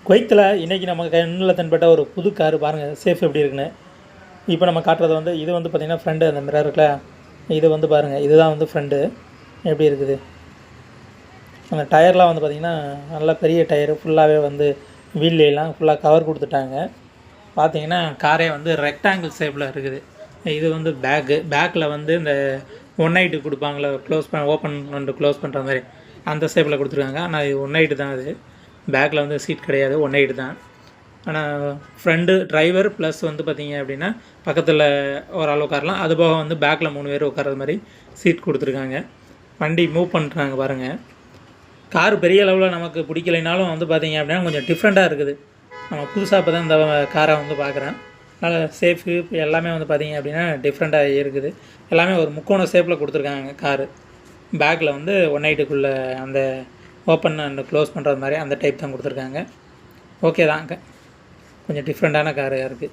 குவைத்தில் இன்றைக்கி நம்ம கண்ணில் தென்பட்ட ஒரு புது கார் பாருங்கள், சேஃப் எப்படி இருக்குன்னு. இப்போ நம்ம காட்டுறது வந்து இது வந்து பார்த்திங்கன்னா ஃப்ரண்ட்டு, அந்த மிரர் இருக்குல்ல, இது வந்து பாருங்கள், இதுதான் வந்து ஃப்ரண்ட்டு எப்படி இருக்குது. அந்த டயர்லாம் வந்து பார்த்திங்கன்னா நல்லா பெரிய டயரு, ஃபுல்லாகவே வந்து வீல்லாம் ஃபுல்லாக கவர் கொடுத்துட்டாங்க. பார்த்திங்கன்னா காரே வந்து ரெக்டாங்கிள் ஷேப்பில் இருக்குது. இது வந்து பேக்கில் வந்து இந்த 1/8 கொடுப்பாங்களே, ஓப்பன் அண்ட் க்ளோஸ் பண்ணுற மாதிரி அந்த ஷேப்பில் கொடுத்துருக்காங்க. ஆனால் இது 1/8 தான். அது பேக்கில் வந்து சீட் கிடையாது, 1/8 தான். ஆனால் ஃப்ரண்ட்டு டிரைவர் ப்ளஸ் வந்து பார்த்திங்க அப்படின்னா பக்கத்தில் ஒரு ஆள் உட்காரலாம். அது போக வந்து பேக்கில் 3 பேர் உட்கார்றது மாதிரி சீட் கொடுத்துருக்காங்க. வண்டி மூவ் பண்ணுறாங்க பாருங்கள். கார் பெரிய அளவில் நமக்கு பிடிக்கலைனாலும் வந்து பார்த்திங்க அப்படின்னா கொஞ்சம் டிஃப்ரெண்ட்டாக இருக்குது. நம்ம புதுசாக இப்போ தான் இந்த காரை வந்து பார்க்குறேன். அதனால் சேஃபு எல்லாமே வந்து பார்த்திங்க அப்படின்னா டிஃப்ரெண்ட்டாக இருக்குது. எல்லாமே ஒரு முக்கோண ஷேப்பில் கொடுத்துருக்காங்க காரு. பேக்கில் வந்து 1/8க்குள்ளே அந்த ஓப்பன் அண்ட் க்ளோஸ் பண்ணுறது மாதிரி அந்த டைப் தான் கொடுத்துருக்காங்க. ஓகே தாங்க, கொஞ்சம் டிஃப்ரெண்ட்டான காராக இருக்குது.